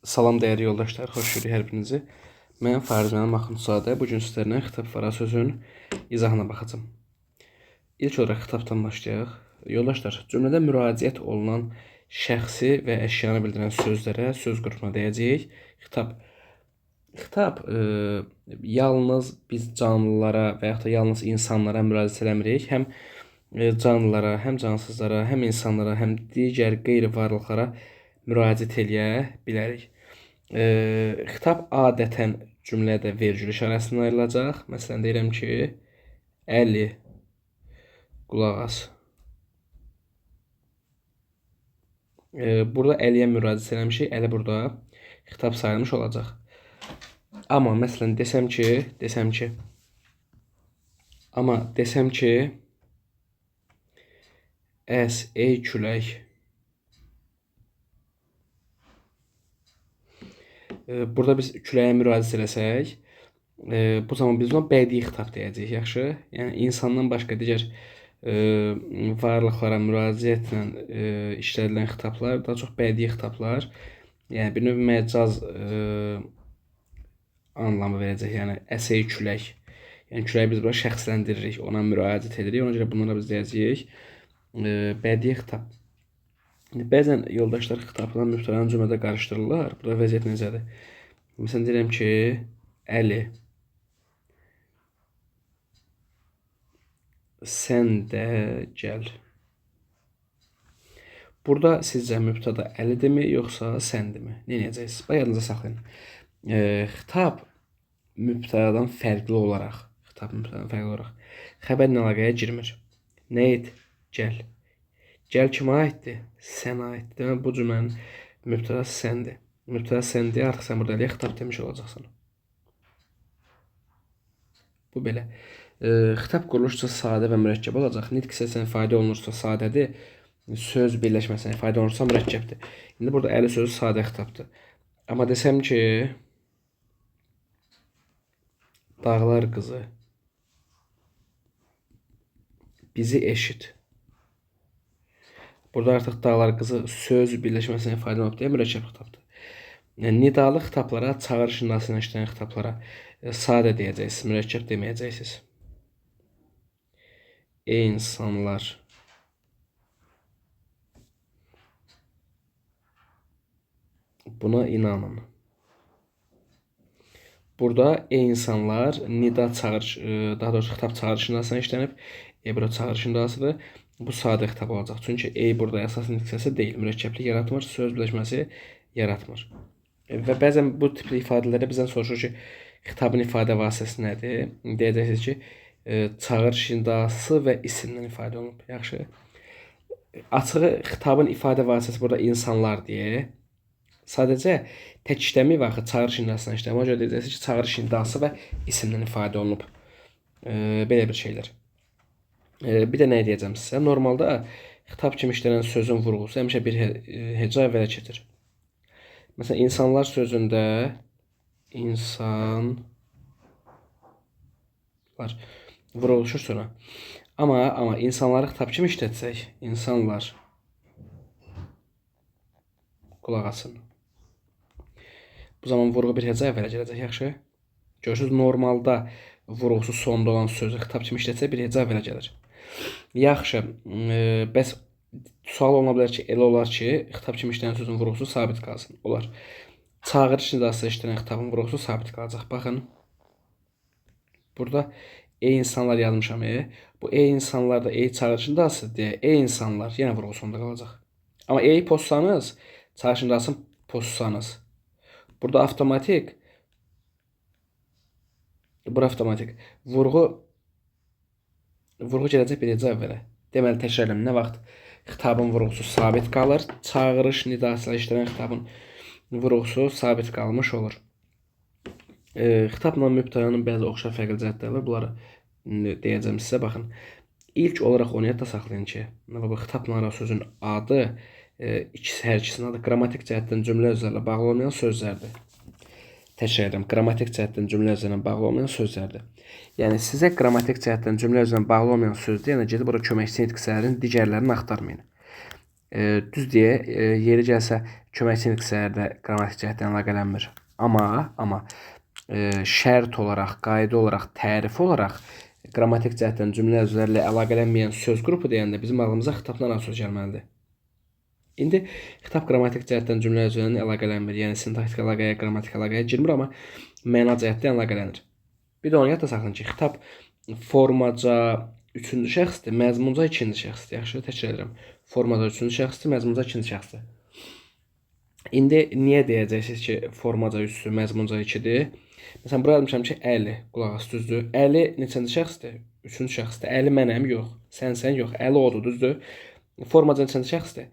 Salam dəyərli yoldaşlar, xoş gördük hər birinizi. Mən Farizmənim Axundzadə. Bu gün sizlərlə xitab fara sözün izahına baxacağam. İlk olaraq xitabdan başlayaq. Yoldaşlar, cümlədə müraciət olunan şəxsi və əşyanı bildirən sözlərə söz qrupuna deyəcəyik. Xitab yalnız biz canlılara və yaxud da yalnız insanlara müraciət eləmirik. Həm canlılara, həm cansızlara, həm insanlara, həm digər qeyri-varlıqlara müraciət eləyə bilərik. Xitab adətən cümlədə vergül işarəsindən ayrılacaq. Məsələn, deyirəm ki, Əli, qulaq as. Burada Əliyə müraciət eləmişik. Əli burada xitab sayılmış olacaq. Amma məsələn, desəm ki, əs, ey külək. Burada biz küləyə müraciət eləsək, bu zaman biz ona bədii xitab deyəcəyik, yaxşı? Yəni insandan başqa digər varlıqlara müraciətlə işlədilən xitablar daha çox bədii xitablar, yəni bir növ məcaz anlamı verəcək. Yəni əsey külək. Yəni küləyi biz bura şəxsləndiririk, ona müraciət edirik. Ona görə bunlara biz deyəcəyik bədii xitab. Bəzən yoldaşlar xitabla mübtəlanı cümlədə qarışdırırlar. Burada vəziyyət necədir? Məsələn, deyirəm ki, Əli, sən də gəl. Burada sizcə mübtəda Əlidirmi, yoxsa səndimi? Nə edəcəksiniz? Yadınıza saxlayın. Xitab mübtədadan fərqli olaraq xəbərlə əlaqəyə girmir. Nə et? Gəl. Gəl kimə aiddir? Sənə aiddir. Demək, bu cümlənin mübtədası səndir. Mübtədası səndir, artıq sən burada xitab demiş olacaqsan. Bu belə. Xitab quruluşca sadə və mürəkkəb olacaq. Nitq hissəsindən ifadə olunursa sadədir. Söz birləşməsindən ifadə olunursa mürəkkəbdir. İndi burada Əli sözü sadə xitabdır. Amma desəm ki, dağlar qızı, bizi eşit. Burada artıq dağlar qızı söz birləşməsindən ifadə olunub deyə mürəkkəb xitabdır. Yəni, nidalı xitablara, çağırış nidası ilə işləyən xitablara sadə deyəcəksiniz, mürəkkəb deməyəcəksiniz. Ey insanlar, buna inanın. Burada ey insanlar nida çağırış, daha doğrusu xitab çağırış nidasına işlənib. Bura çağırış nidasıdır. Bu sadə xitab olacaq. Çünki ey burada əsas nitq hissəsi deyil. Mürəkkəblik yaratmır, söz birləşməsi yaratmır. Və bəzən bu tipli ifadələrdə bizdən soruşur ki, xitabın ifadə vasitəsi nədir? Deyəcəksiniz ki, çağırış nidası və isimlə ifadə olunub. Yaxşı. Açığı xitabın ifadə vasitəsi burada insanlar deyə. Sadəcə tək işləməyib axı çağırış nidasına işləmir. Ona görə deyəcəksiniz ki, çağırış nidası və isimlə ifadə olunub. Belə bir şeylər. Bir də nə deyəcəm sizə? Normalda xitab kimi işlənən sözün vurğusu həmişə bir heca əvvələ keçir. Məsələn, insanlar sözündə insanlar vuruluşur sonra. Amma insanları xitab kimi işlətsək, insanlar, qulaq asın. Bu zaman vurğu bir heca əvvələ gələcək, yaxşı? Görürsünüz, normalda vurğusu sonda olan sözü xitab kimi işlətsə bir heca əvvələ gəlir. Yaxşı, bəs sual oluna bilər ki, elə olar ki, xitab kimi işlənən sözün vurğusu sabit qalsın. Olar. Çağırış nidası işlənən xitabın vurğusu sabit qalacaq. Baxın. Burada ey insanlar yazmışam. Bu ey insanlar da ey çağırış nidası deyə ey insanlar yenə vurğu sonda qalacaq. Amma ey pozsanız, çağırış nidasını pozsanız. Burada avtomatik vurğu gələcək bir heca əvvələ. Deməli, təkrar edirəm, nə vaxt xitabın vurğusu sabit qalır, çağırış nidası ilə işlənən xitabın vurğusu sabit qalmış olur. Xitabla mübtəlanın bəzi oxşar fərqli cəhətləri var. Bunları deyəcəm sizə, baxın. İlk olaraq onu yadda saxlayın ki, bu xitabla ara sözün adı hər ikisinin adı qrammatik cəhətdən cümlə özlərlə bağlı olmayan sözlərdir. Təkrar edirəm, qrammatik cəhətdən cümlə özlərlə bağlı olmayan sözlərdir. Yəni, sizə qrammatik cəhətdən cümlə özlərlə bağlı olmayan söz deyənə gedib bura köməkçi nitq hissələrinin digərlərini axtarmayın. Düz deyə, yeri gəlsə köməkçi nitqlərdə qrammatik cəhətdən əlaqələnmir. Amma şərt olaraq, qayda olaraq, tərif olaraq qrammatik cəhətdən cümlə üzvləri ilə əlaqələnməyən söz qrupu deyəndə bizim ağlımıza xitabdan az söz gəlməlidir. İndi xitab qrammatik cəhətdən cümlə üzvləri ilə əlaqələnmir. Yəni sintaktik əlaqəyə, qrammatik əlaqəyə girmir, amma məna cəhətdən əlaqələnir. Bir də onu yadda saxlayın ki, xitab formaca üçüncü şəxsdir, məzmunca ikinci şəxsdir. Yaxşı, təkrar edirəm. Formaca üçüncü şəxsdir, məzmunca ikinci şəxsdir. İndi niyə deyəcəksiniz ki, formaca üçsü, məzmunca ikidir? Məsələn, bura yazmışam ki, Əli, qulaq as, düzdür. Əli neçənci şəxsdir? Üçüncü şəxsdir. Əli mənəm, yox. Sən yox. Əli odur, düzdür. Formaca neçənci şəxsdir?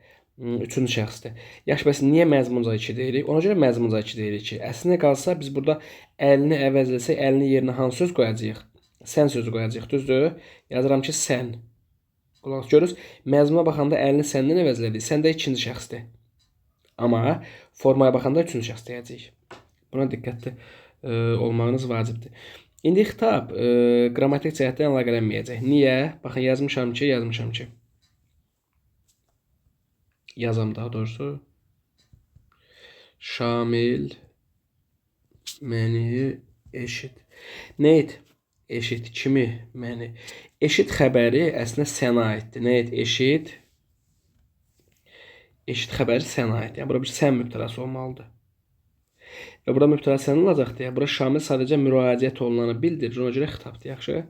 Üçüncü şəxsdir. Yaxşı, bəs niyə məzmunca 2 deyirik? Ona görə məzmunca 2 deyirik ki, əslində qalsa biz burada əlini əvəz etsək, əlinin yerinə hansı söz qoyacağıq? Sən sözü qoyacağıq, düzdür? Yazıram ki, sən. Qulaq görürüz, məzmuna baxanda əlini səndən əvəz elədik. Sən də ikinci şəxsdir. Amma formaya baxanda üçüncü şəxs deyəcəyik. Buna diqqətli olmağınız vacibdir. İndi xitab qrammatik cəhətdən əlaqələnməyəcək. Niyə? Baxın, yazmışam ki, yazam daha doğrusu. Şamil məni eşit. Nə et? Eşit kimi məni. Eşit xəbəri əslində sənə aiddir. Nə et? Eşit. Eşit xəbəri sənə aiddir. Yəni, bura bir sən mübtəlası olmalıdır. Və bura mübtəla sən olacaq deyə, bura şamil sadəcə müraciət olunanı bildirir. Ona görə xitabdır, yaxşı.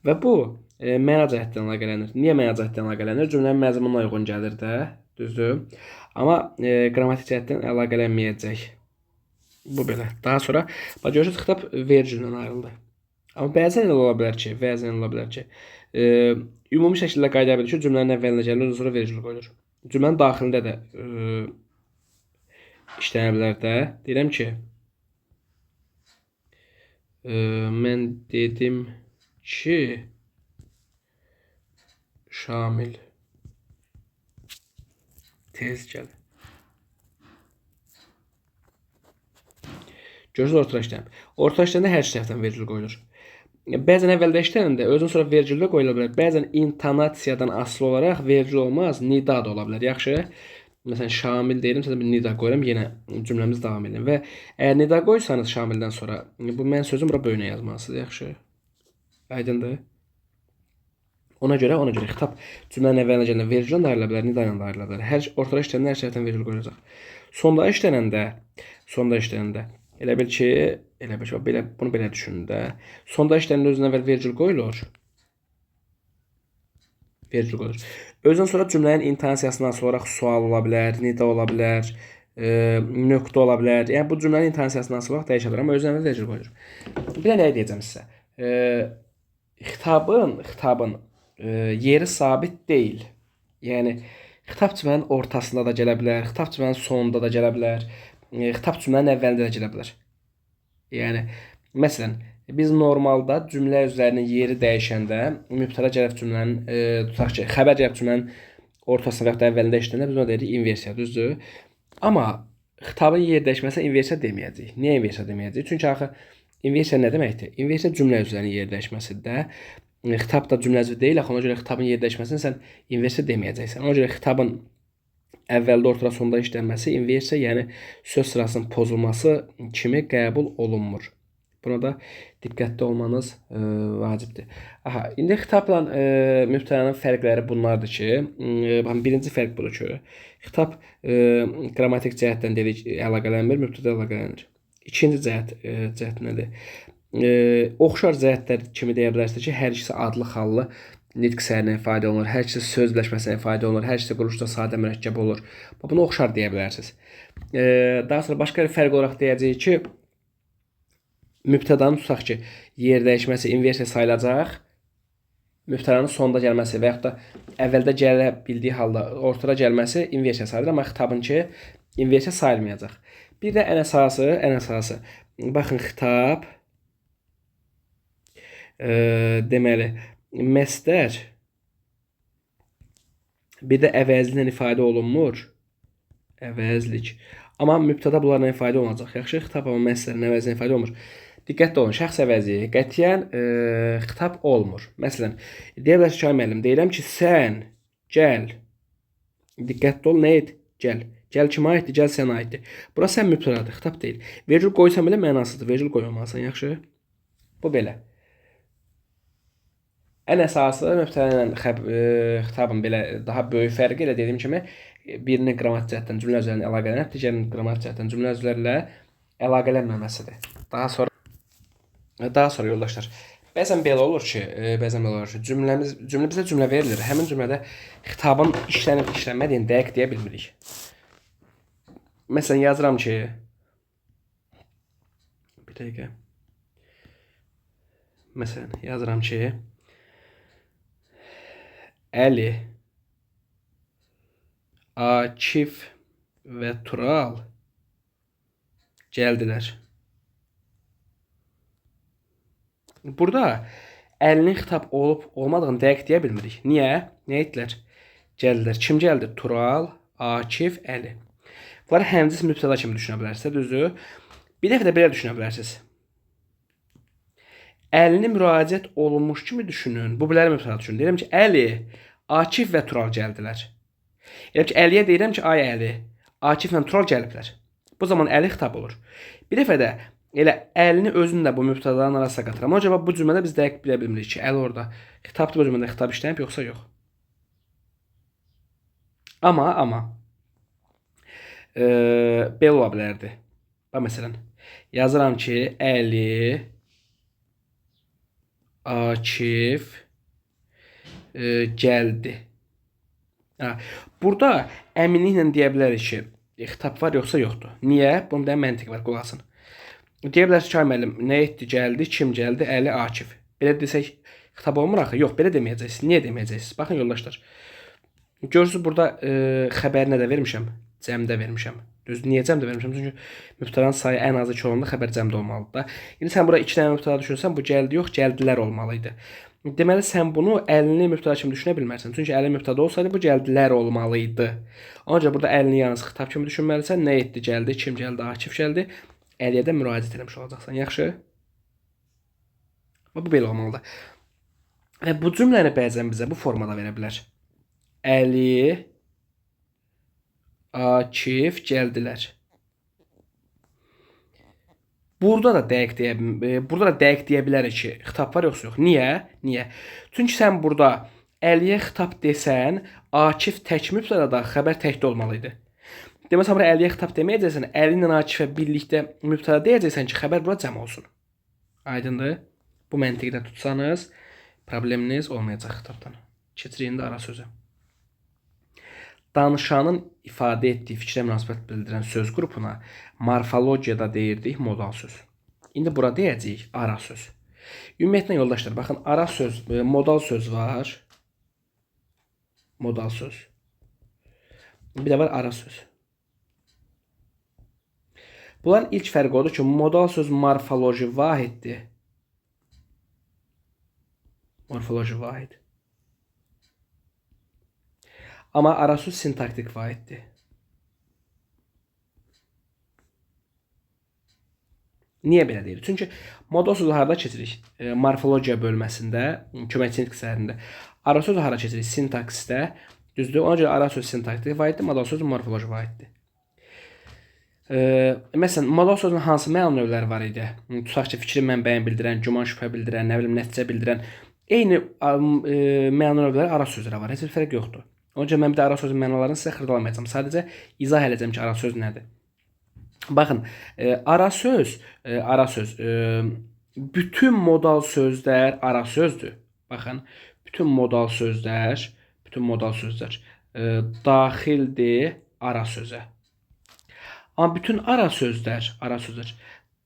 Və bu məna cəhətdən əlaqələnir. Niyə məna cəhətdən əlaqələnir? Cümlənin məzmununa uyğun gəlir də, düzdür. Amma qrammatik cəhətdən əlaqələnməyəcək. Bu belə. Daha sonra görürsünüz, xitab vericildən ayrıldı. Amma bəzən elə ola bilər ki, ümumi şəkildə qayda bilir ki, cümlənin əvvəlinə gəlir, sonra vericil qoyulur. Cümlənin daxilində də işlənə bilər də. Deyirəm ki, mən dedim ki, Şamil tez gəl. Görürsünüz, ortada işlənib. Ortada işləndə hər iki tərəfdən vericil qoyulur. Bəzən əvvəldə işlənəndə özün sonra vericildə qoyula bilər. Bəzən intonasiyadan asılı olaraq vericil olmaz, nida da ola bilər. Yaxşı. Məsələn, Şamil deyirəm, sizə bir nida qoyuram, yenə cümləmiz davam edir. Və əgər nida qoysanız Şamildən sonra, bu mən sözüm bura böyünə yazmalısınız, yaxşı. Aydındır. Ona görə xitab cümlənin əvvəlinə gələndə vericillə də ayrıla bilər, nida ilə də ayrıla bilər. Ortada işlənəndə hər tərəfdən vericil qoyulacaq. Sonda işlənəndə elə bil ki, bunu belə düşünün də. Sonda işlənəndə özündən əvvəl vericil qoyulur. Vericil qoyulur. Özdən sonra cümlənin intonasiyasından sonra sual ola bilər, nida ola bilər, nöqtə ola bilər. Yəni, bu cümlənin intonasiyasından sonra dəyişə bilər, amma özdən vericil qoyulur. Bir də nə deyəcəm sizə? Xitabın yeri sabit deyil. Yəni, xitab cümlənin ortasında da gələ bilər, xitab cümlənin sonunda da gələ bilər, xitab cümlənin əvvəlində də gələ bilər. Yəni, məsələn, biz normalda cümlə üzərinin yeri dəyişəndə mübtəla gəlib cümlənin, tutaq ki, xəbər gəlib cümlənin ortasında və yaxud da əvvəlində işlənəndə biz ona deyirik inversiya, düzdür? Amma xitabın yeri dəyişməsə inversiya deməyəcəyik. Niyə inversiya deməyəcəyik? Çünki axı inversiya nə deməkdir? Inversiya cümlə üzərinin yeri dəyişməsidir. Xitab da cümlə üzvü deyil, axı ona görə xitabın yeri dəyişməsini sən inversiya deməyəcəksən. Ona görə xitabın əvvəldə, ortada, sonda işlənməsi inversiya, yəni söz sırasının pozulması kimi qəbul olunmur. Buna da diqqətli olmanız vacibdir. İndi xitabla mübtəlanın fərqləri bunlardır ki, birinci fərq budur ki, xitab qrammatik cəhətdən dedik əlaqələnmir, mübtədə əlaqələnir. İkinci cəhət nədir? Oxşar cəhətlər kimi deyə bilərsiniz ki, hər ikisi adlı xallı nitq səhərinə ifadə olunur, hər ikisi söz birləşməsinə ifadə olunur, hər ikisi quruluşda sadə mürəkkəb olur. Bunu oxşar deyə bilərsiniz. Daha sonra başqa bir fərq olaraq deyəcəyik ki, mübtədanın tutaq ki, yer dəyişməsi inversiya sayılacaq, mübtədanın sonda gəlməsi və yaxud da əvvəldə gələ bildiyi halda ortada gəlməsi inversiya sayılır, amma xitabın ki, inversiya sayılmayacaq. Bir də ən əsası, baxın, xitab, deməli, məsdər, bir də əvəzliklə ifadə olunmur, əvəzlik, amma mübtəda bunlarla ifadə olunacaq. Yaxşı, xitab amma məsdərin əvəzliklə ifadə olunmur. Diqqətli olun, şəxs əvəzi qətiyyən xitab olmur. Məsələn, deyə bilərsiniz ki, müəllim, deyirəm ki, sən gəl. Diqqətli ol, nə et? Gəl. Gəl kimə aiddir? Gəl sənə aiddir. Bura sən mübtədadır, xitab deyil. Vergül qoysan belə mənasızdır. Vergül qoymamalısan, yaxşı? Bu belə. Ən əsası mübtəda ilə xitabın belə daha böyük fərqi elə dediyim kimi birini qrammatik cəhətdən cümlə üzvlərinin əlaqələnib, digərini qrammatik cəhətdən cümlə üzvlərlə əlaqələnməməsidir. Daha sonra yoldaşlar, bəzən belə olur ki, cümlə bizə cümlə verilir. Həmin cümlədə xitabın işlənib işlənmədiyini dəqiq deyə bilmirik. Məsələn, yazıram ki, bir dəqiqə. Məsələn, yazıram ki, Əli, Akif və Tural gəldilər. Burada Əlinin xitab olub olmadığını dəqiq deyə bilmirik. Niyə? Nə etdilər? Gəldilər. Kim gəldi? Tural, Akif, Əli. Bunları həmcins mübtəda kimi düşünə bilərsiniz, düzdür? Bir dəfə də belə düşünə bilərsiniz. Əlini müraciət olunmuş kimi düşünün. Bu biləri mübtəda düşünün. Deyirəm ki, Əli, Akif və Tural gəldilər. Elə ki, Əliyə deyirəm ki, ay Əli, Akif və Tural gəliblər. Bu zaman Əli xitab olur. Bir dəfə də elə Əlini özünü də bu mübtədanın arasına qatıram. O cavab bu cümlədə biz dəqiq bilə bilmirik ki, Əli orada xitabdır, bu cümlədə xitab işlənib yoxsa yox. Amma belə ola bilərdi. Bax, məsələn, yazıram ki, Əli, Akif gəldi. Burada əminliklə deyə bilərik ki, xitab var yoxsa yoxdur. Niyə? Bunda məntiq var, qulaq asın. Deyə bilərsiniz ki, müəllim, nə etdi, gəldi, kim gəldi? Əli, Akif. Belə desək xitab olmur axı? Yox, belə deməyəcəksiniz. Niyə deməyəcəksiniz? Baxın yoldaşlar. Görürsünüz burada xəbəri nədə vermişəm? Cəmdə vermişəm. Düzdür, niyə cəmdə vermişəm? Çünki mübtədanın sayı ən azı 2 olanda xəbər cəmdə olmalıdır da. İndi sən bura 2 dənə mübtəda düşünsən, bu gəldi yox, gəldilər olmalıydı. Deməli sən bunu Əlini mübtəda kimi düşünə bilmərsən. Çünki Əli mübtəda olsaydı bu gəldilər olmalıydı. Ancaq burada Əlini yalnız xitab kimi düşünməlisən. Nə etdi, gəldi, kim gəldi, Akif gəldi. Əliyə də müraciət etmiş olacaqsan. Yaxşı? Bu belə olmalıdır. Və bu cümləni bəzən bizə bu formada verə bilər. Əli, Akif gəldilər. Burada da dəqiq deyə bilərik ki, xitab var yoxsa yox. Niyə? Çünki sən burada Əliyə xitab desən, Akif tək mübtədada, xəbər təkdə olmalıydı. Deməli sən bura Əliyə xitab deməyəcəksən, Əli ilə Akifə birlikdə mübtəda deyəcəksən ki, xəbər bura cəm olsun. Aydındır? Bu məntiqdə tutsanız, probleminiz olmayacaq xitabdan. Keçirik indi ara sözə. Danışanın ifadə etdiyi fikrə münasibət bildirən söz qrupuna morfologiyada deyirdik modal söz. İndi bura deyəcəyik ara söz. Ümumiyyətlə yoldaşlar, baxın, ara söz, modal söz var. Modal söz. Bir də var ara söz. Bunların ilk fərqi odur ki, modal söz morfoloji vahiddir. Morfoloji vahid. Amma ara söz sintaktik vahiddir. Niyə belə deyirik? Çünki modal sözü harada keçirik? Morfologiya bölməsində, köməkçilik hissələrində. Ara sözü hara keçirik? Sintaksisdə. Düzdür? Ona görə ara söz sintaktik vahiddir, modal söz morfoloji vahiddir. Məsələn, modal sözün hansı məna növləri var idi? Tutaq ki, fikri mənbəyin bildirən, güman şübhə bildirən, nə bilim, nəticə bildirən. Eyni məna növləri ara sözlərə var. Heç bir fərq yoxdur. Onun üçün mən bir də ara sözün mənalarını sizə xırdalamayacağam. Sadəcə izah edəcəm ki, ara söz nədir. Baxın, ara söz, bütün modal sözlər ara sözdür. Baxın, bütün modal sözlər daxildir ara sözə. Amma bütün ara sözlər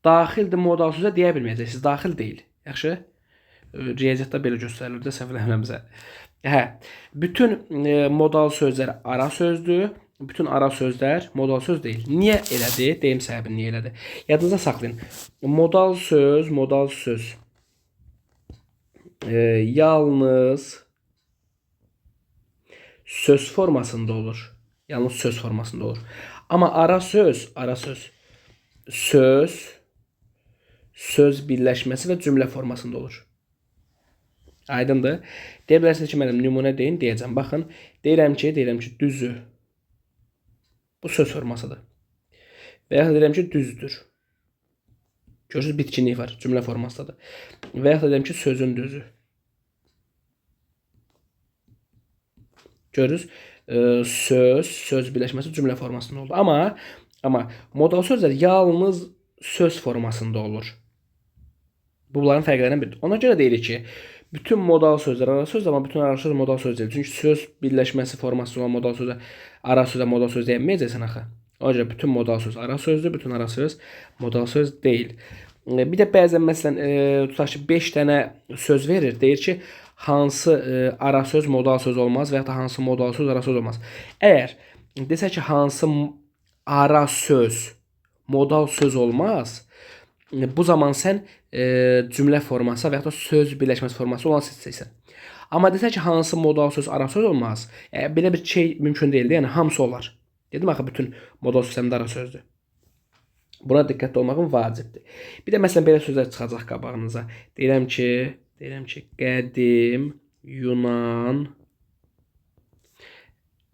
daxildir modal sözə deyə bilməyəcəksiniz. Daxil deyil. Yaxşı? Riyaziyyatda belə göstərilir də, səhv eləmirəmsə. Bütün modal sözlər ara sözdür. Bütün ara sözlər modal söz deyil. Niyə elədir? Deyim səbəbini niyə elədir. Yadınızda saxlayın. Modal söz yalnız söz formasında olur. Amma ara söz söz birləşməsi və cümlə formasında olur. Aydındır? Deyə bilərsiniz ki, mənim nümunə deyin, deyəcəm. Baxın, deyirəm ki, düzü. Bu söz formasıdır. Və ya deyirəm ki, düzdür. Görürsünüz, bitkinlik var, cümlə formasıdır. Və ya deyirəm ki, sözün düzü. Görürsünüz, söz birləşməsi cümlə formasında oldu. Amma modal sözlər yalnız söz formasında olur. Bunların fərqlərindən biridir. Ona görə deyirik ki, bütün modal sözlər ara söz, amma bütün ara söz modal söz deyil. Çünki söz birləşməsi forması olan modal sözə ara sözə modal söz deyilməyəcəksən axı. Ona görə bütün modal söz ara sözdür, bütün ara söz modal söz deyil. Bir də bəzən məsələn tutaq ki 5 dənə söz verir, deyir ki, hansı ara söz modal söz olmaz və ya da hansı modal söz ara söz olmaz. Əgər desə ki, hansı ara söz modal söz olmaz, bu zaman sən cümlə forması və ya da söz birləşməsi forması olan seçəcəksən. Amma desə ki, hansı modal söz ara söz olmaz, belə bir şey mümkün deyildi. Yəni hamısı olar. Dedim axı bütün modal sözlər ara sözdür. Buna diqqətli olmağın vacibdir. Bir də məsələn belə sözlər çıxacaq qabağınıza. Deyirəm ki, qədim Yunan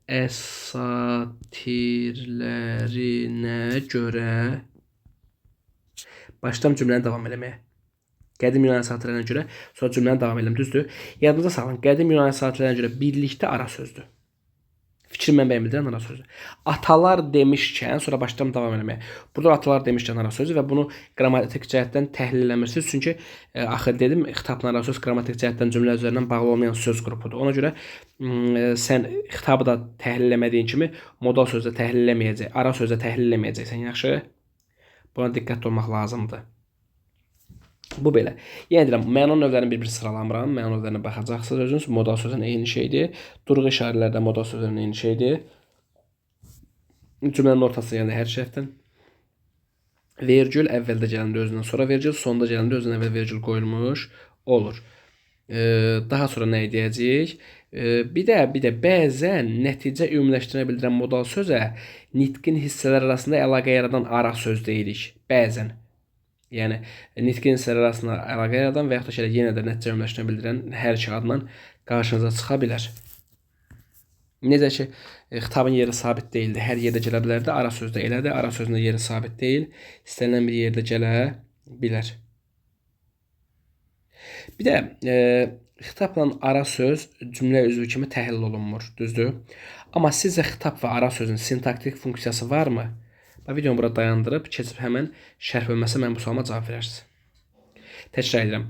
əsatirlərinə görə başlam cümləni davam eləməyə. Qədim Yunan əsatirlərinə görə, sonra cümləni davam edirəm, düzdür? Yadınıza salın, qədim Yunan əsatirlərinə görə birlikdə ara sözdür. Fikir mənbəyini bildirən ara sözdür. Atalar demişkən, sonra başlayıram davam eləməyə. Burada atalar demişkən ara sözdür və bunu qrammatik cəhətdən təhlil eləmirsiniz. Çünki axı dedim, xitabla ara söz qrammatik cəhətdən cümlə üzərindən bağlı olmayan söz qrupudur. Ona görə sən xitabı da təhlil eləmədiyin kimi modal sözdə təhlil eləməyəcək, ara sözdə təhlil eləməyəcəksən, yaxşı? Buna diqqətli olmaq lazımdır. Bu belə. Yəni deyirəm, məna növlərini bir-bir sıralamıram. Məna növlərinə baxacaqsınız özünüz. Modal sözün eyni şeydir. Durğu işarələrdə modal sözün eyni şeydir. Cümlənin ortası, yəni hər şərtdən. Vergül əvvəldə gələndə özündən sonra vergül, sonda gələndə özündən əvvəl vergül qoyulmuş olur. Daha sonra nə edəcəyik? Bir də bəzən nəticə ümumiləşdirə bildirən modal sözə nitqin hissələr arasında əlaqə yaradan ara söz deyirik. Bəzən. Yəni nitqin hissələr arasında əlaqə yaradan və yaxud da yenə də nəticə ümumiləşdirə bildirən hər iki adla qarşınıza çıxa bilər. Necə ki, xitabın yeri sabit deyildi. Hər yerdə gələ bilərdi. Ara sözdə elədir. Ara sözün yeri sabit deyil. İstənilən bir yerdə gələ bilər. Bir də xitabla ara söz cümlə üzvü kimi təhlil olunmur, düzdür? Amma sizcə xitab və ara sözün sintaktik funksiyası varmı? Videomu burada dayandırıb, keçib həmən şərh bölməsi mən bu sualıma cavab verərsiniz. Təkrar edirəm.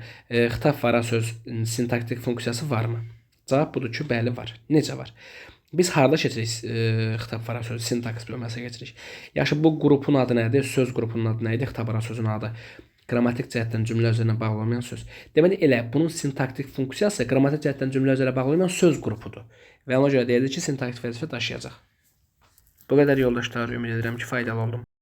Xitab və ara söz sintaktik funksiyası varmı? Cavab budur ki, bəli var. Necə var? Biz harada keçirik xitab və ara sözü sintaks bölməsinə keçirik? Yaxşı, bu qrupun adı nədir? Söz qrupunun adı nə idi? Xitab ara sözün adı. Qrammatik cəhətdən cümlə üzərinə bağlı olmayan söz. Deməli, elə bunun sintaktik funksiyası qrammatik cəhətdən cümlə üzərinə bağlı olmayan söz qrupudur. Və ona görə deyilir ki, sintaktik vəzifə daşıyacaq. Bu qədər yoldaşlar, ümid edirəm ki, faydalı oldum.